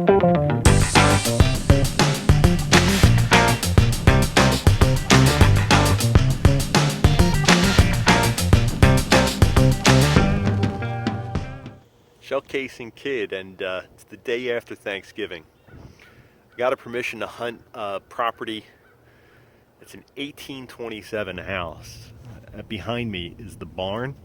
Shell casing kid, and it's the day after Thanksgiving. I got a permission to hunt a property. It's an 1827 house. Behind me is the barn.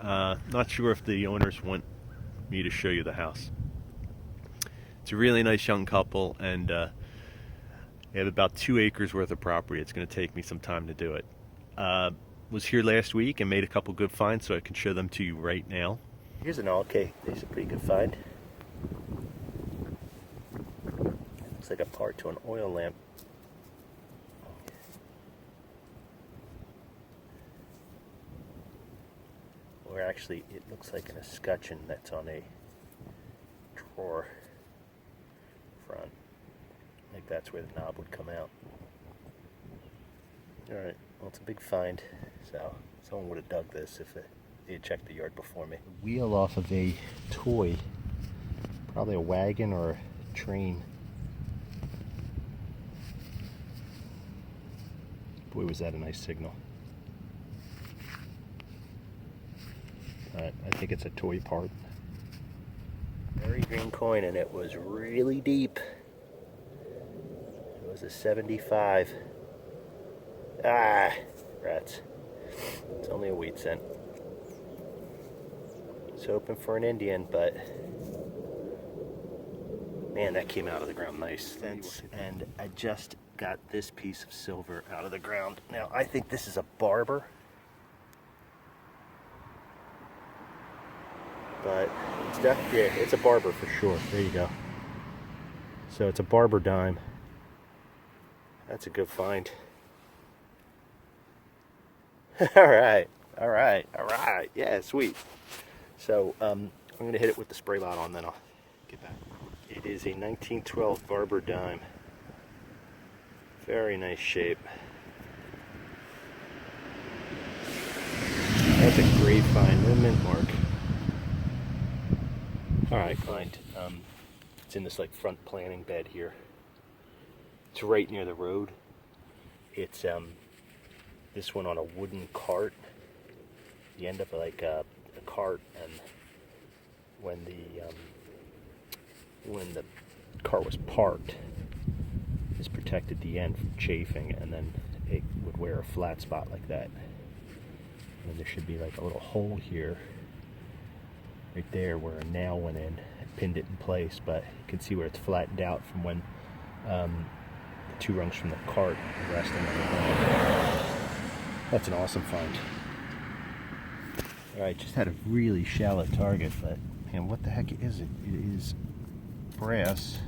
Not sure if the owners want me to show you the house. It's a really nice young couple, and they have about 2 acres worth of property. It's going to take me some time to do it. Was here last week and made a couple good finds, so I can show them to you right now. Here's an okay. There's a pretty good find. Looks like a part to an oil lamp. Or actually, it looks like an escutcheon that's on a drawer front. Like that's where the knob would come out. Alright, well, it's a big find, so someone would have dug this if they had checked the yard before me. Wheel off of a toy, probably a wagon or a train. Boy, was that a nice signal. Alright, I think it's a toy part. Very green coin, and it was really deep. It was a 75. Ah, rats. It's only a wheat cent. It's hoping for an Indian, but man, that came out of the ground nice. And I just got this piece of silver out of the ground. Now, I think this is a barber, but it's definitely, yeah, it's a barber for sure. There you go. So it's a barber dime. That's a good find. All right. Yeah, sweet. So I'm going to hit it with the spray bottle and then I'll get back. It is a 1912 barber dime. Very nice shape. That's a great find. No mint mark. All right, find. It's in this like front planting bed here. It's right near the road. It's this one on a wooden cart. The end of like a cart, and when the cart was parked, this protected the end from chafing, and then it would wear a flat spot like that. And there should be like a little hole here, right there, where a nail went in and pinned it in place. But you can see where it's flattened out from when the 2 rungs from the cart were resting on the ground. That's an awesome find. Alright, just had a really shallow target, but man, what the heck is it? It is brass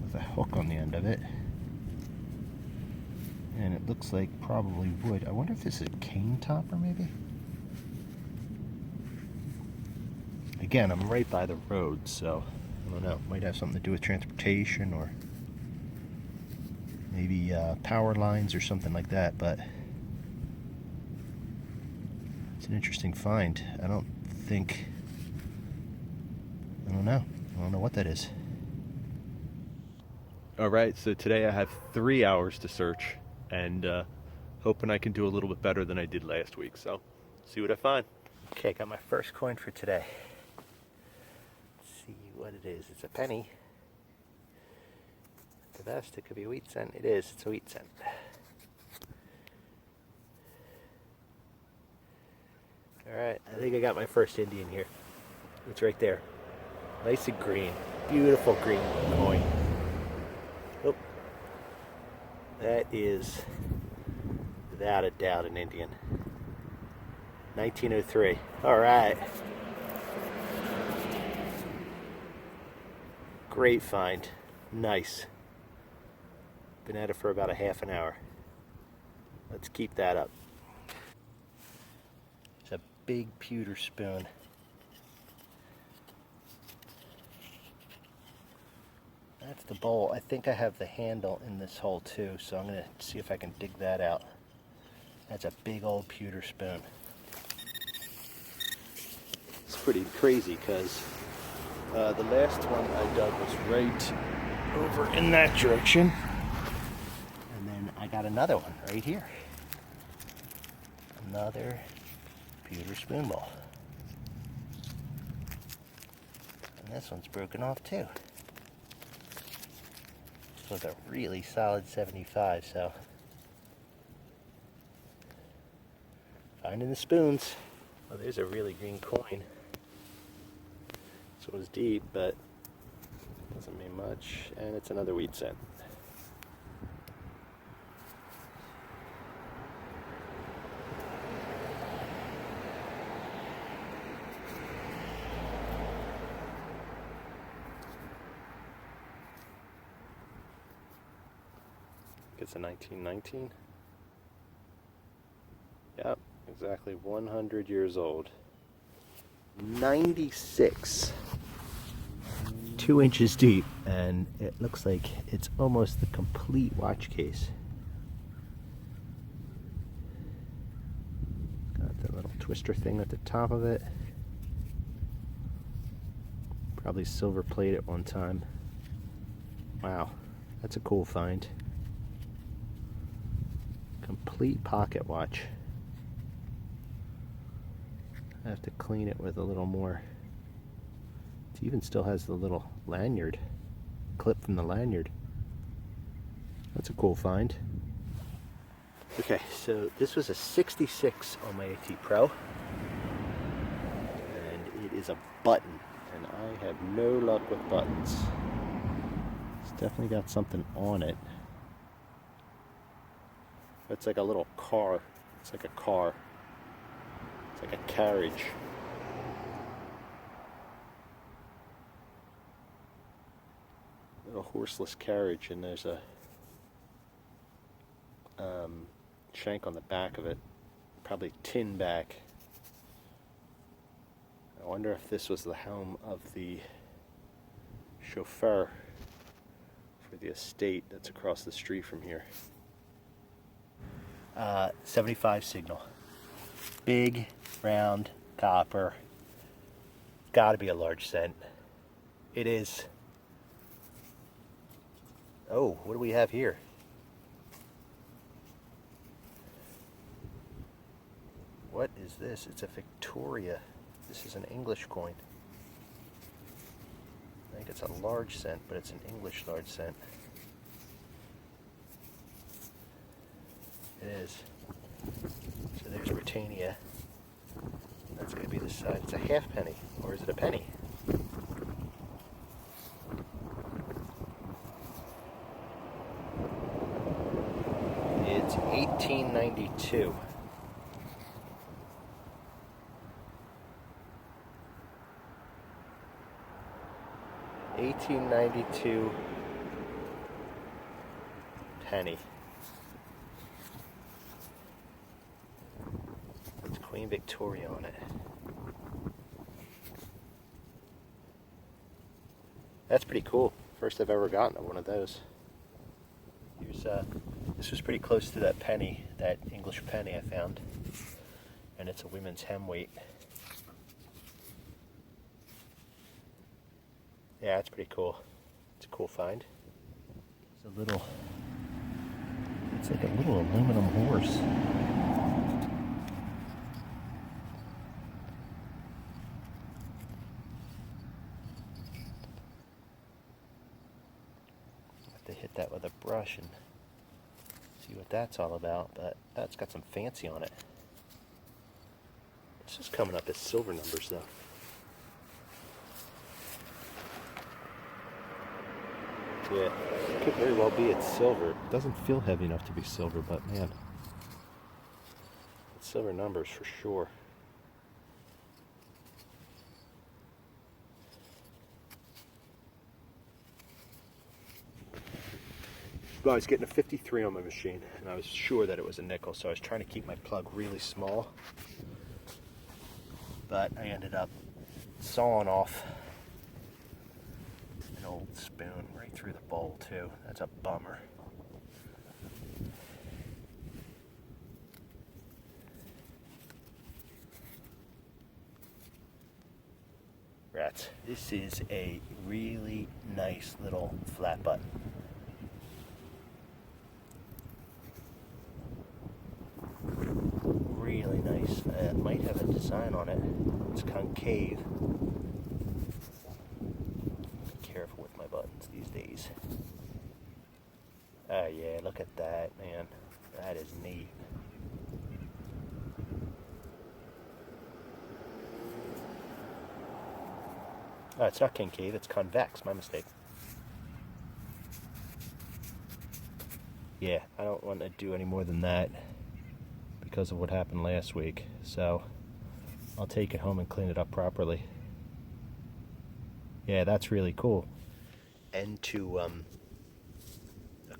with a hook on the end of it. And it looks like probably wood. I wonder if this is a cane topper, maybe? Again, I'm right by the road, so I don't know. Might have something to do with transportation or maybe power lines or something like that, but it's an interesting find. I don't know what that is. Alright, so today I have 3 hours to search, and hoping I can do a little bit better than I did last week, so see what I find. Okay, I got my first coin for today. Let's see what it is. It's a penny. At the best, it could be a wheat cent. It is. It's a wheat cent. Alright, I think I got my first Indian here. It's right there. Nice and green. Beautiful green coin. Oh. That is, without a doubt, an Indian. 1903. Alright. Great find. Nice. Been at it for about a half an hour. Let's keep that up. It's a big pewter spoon. That's the bowl. I think I have the handle in this hole too, so I'm going to see if I can dig that out. That's a big old pewter spoon. It's pretty crazy because The last one I dug was right over in that direction. And then I got another one right here. Another pewter spoon bowl. And this one's broken off too. This was a really solid 75, so. Finding the spoons. Well, there's a really green coin. This one's deep, but doesn't mean much. And it's another wheat cent. It's a 1919. Yep, exactly 100 years old. 96. 2 inches deep, and it looks like it's almost the complete watch case. Got the little twister thing at the top of it. Probably silver plate at one time. Wow, that's a cool find. Complete pocket watch. I have to clean it with a little more. It even still has the little lanyard, clip from the lanyard. That's a cool find. Okay, so this was a 66 on my AT Pro. And it is a button. And I have no luck with buttons. It's definitely got something on it. It's like a little car. It's like a car. It's like a carriage. A horseless carriage, and there's a shank on the back of it. Probably tin back. I wonder if this was the helm of the chauffeur for the estate that's across the street from here. 75 signal. Big, round, copper. Gotta be a large cent. It is. Oh, what do we have here? What is this? It's a Victoria. This is an English coin. I think it's a large cent, but it's an English large cent. It is. So there's Britannia. That's going to be the side. It's a halfpenny, or is it a penny? It's 1892. $1892 penny. It's Queen Victoria on it. That's pretty cool. First I've ever gotten one of those. Here's this was pretty close to that penny, that English penny I found, and it's a women's hem weight. Yeah, it's pretty cool. It's a cool find. It's a little. It's like a little aluminum horse. Have to hit that with a brush and see what that's all about, but that's got some fancy on it. This is coming up as silver numbers though. Yeah, it could very well be it's silver. It doesn't feel heavy enough to be silver, but man, it's silver numbers for sure. Well, I was getting a 53 on my machine, and I was sure that it was a nickel, so I was trying to keep my plug really small. But I ended up sawing off an old spoon right through the bowl, too. That's a bummer. Rats. This is a really nice little flat butt. Really nice. It might have a design on it. It's concave. Be careful with my buttons these days. Ah, yeah, look at that, man. That is neat. Oh, it's not concave, it's convex. My mistake. Yeah, I don't want to do any more than that because of what happened last week. So I'll take it home and clean it up properly. Yeah, that's really cool. And to a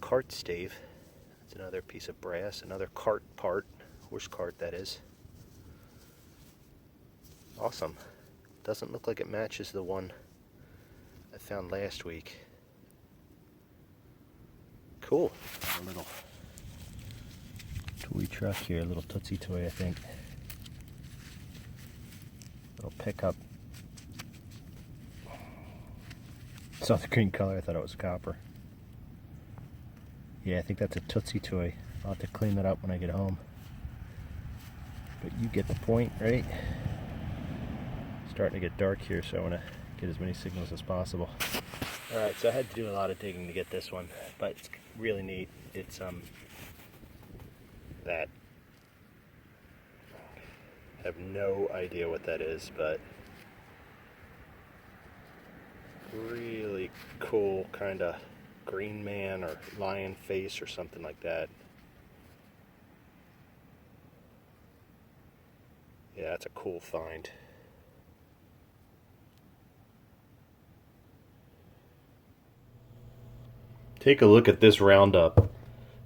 cart stave. That's another piece of brass, another cart part, horse cart that is. Awesome. Doesn't look like it matches the one I found last week. Cool. A little toy truck here, a little Tootsie toy, I think. Little pickup. Saw the green color, I thought it was copper. Yeah, I think that's a Tootsie toy. I'll have to clean that up when I get home. But you get the point, right? Starting to get dark here, so I want to get as many signals as possible. Alright, so I had to do a lot of digging to get this one, but it's really neat. It's that. I have no idea what that is, but really cool kind of green man or lion face or something like that. Yeah, that's a cool find. Take a look at this roundup.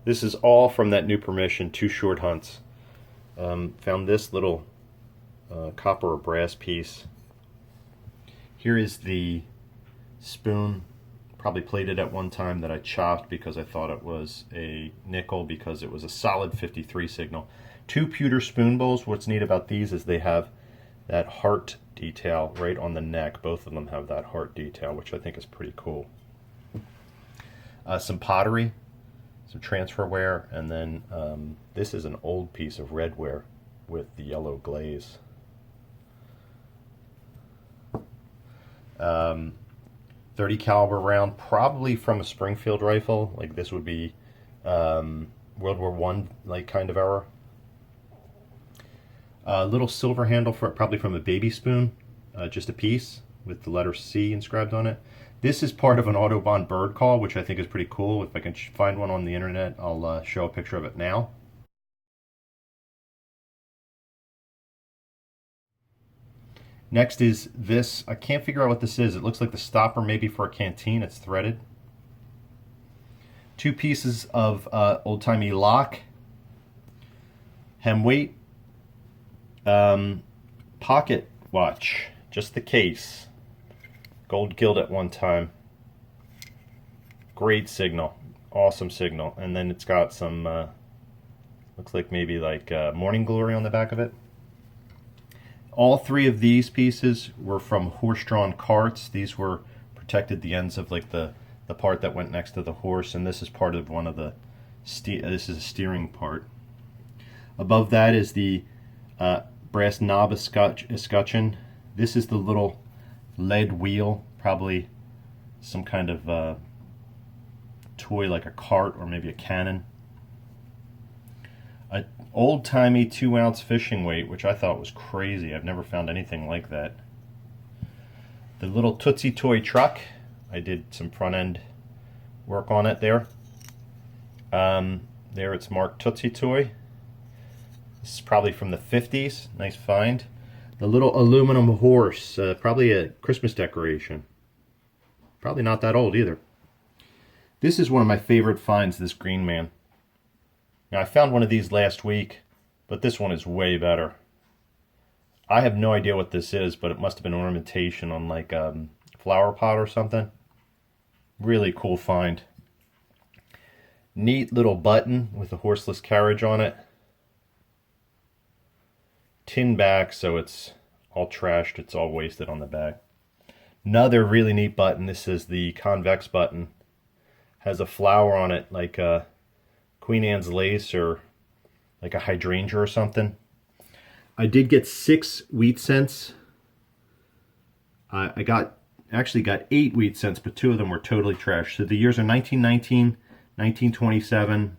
This is all from that new permission, 2 short hunts. Found this little copper or brass piece. Here is the spoon, probably plated at one time, that I chopped because I thought it was a nickel because it was a solid 53 signal. 2 pewter spoon bowls. What's neat about these is they have that heart detail right on the neck. Both of them have that heart detail, which I think is pretty cool. Some pottery, some transferware, and then this is an old piece of redware with the yellow glaze. 30 caliber round, probably from a Springfield rifle. Like this would be World War I like kind of era. A little silver handle for probably from a baby spoon, just a piece with the letter C inscribed on it. This is part of an Autobahn bird call, which I think is pretty cool. If I can find one on the internet, I'll show a picture of it now. Next is this. I can't figure out what this is. It looks like the stopper maybe for a canteen. It's threaded. 2 pieces of old-timey lock. Hem weight. Pocket watch. Just the case. Gold gilt at one time. Great signal. Awesome signal. And then it's got some, looks like maybe like morning glory on the back of it. All 3 of these pieces were from horse-drawn carts. These were protected the ends of like the part that went next to the horse, and this is part of one of the, this is a steering part. Above that is the brass knob escutcheon. This is the little lead wheel, probably some kind of toy like a cart or maybe a cannon. An old-timey 2-ounce fishing weight, which I thought was crazy. I've never found anything like that. The little Tootsie toy truck, I did some front end work on it there. There it's marked Tootsie toy. This is probably from the 50s. Nice find. The little aluminum horse, probably a Christmas decoration. Probably not that old either. This is one of my favorite finds, this green man. Now I found one of these last week, but this one is way better. I have no idea what this is, but it must have been ornamentation on like a flower pot or something. Really cool find. Neat little button with a horseless carriage on it. Tin back, so it's all trashed, it's all wasted on the back. Another really neat button. This is the convex button. Has a flower on it like a Queen Anne's lace or like a hydrangea or something. I did get 6 wheat cents. I actually got 8 wheat cents, but 2 of them were totally trash. So the years are 1919, 1927,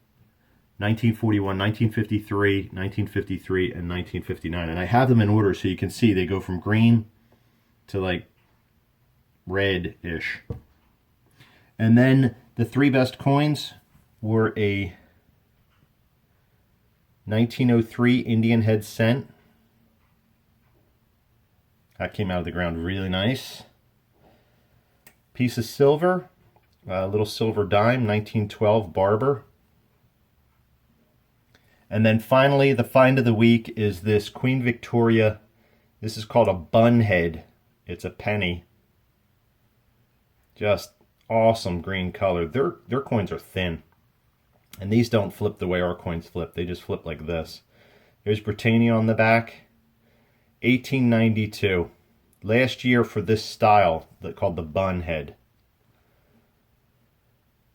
1941, 1953, 1953, and 1959. And I have them in order so you can see they go from green to like red-ish. And then the 3 best coins were a 1903 Indian head cent. That came out of the ground really nice. Piece of silver, a little silver dime, 1912 Barber. And then finally, the find of the week is this Queen Victoria. This is called a bun head. It's a penny. Just awesome green color. Their coins are thin. And these don't flip the way our coins flip. They just flip like this. There's Britannia on the back. 1892. Last year for this style called the bun head.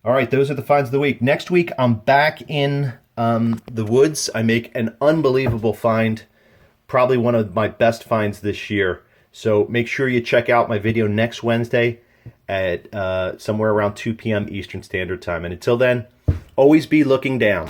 All right, those are the finds of the week. Next week, I'm back in the woods. I make an unbelievable find. Probably one of my best finds this year. So make sure you check out my video next Wednesday at somewhere around 2 p.m. Eastern Standard Time. And until then, always be looking down.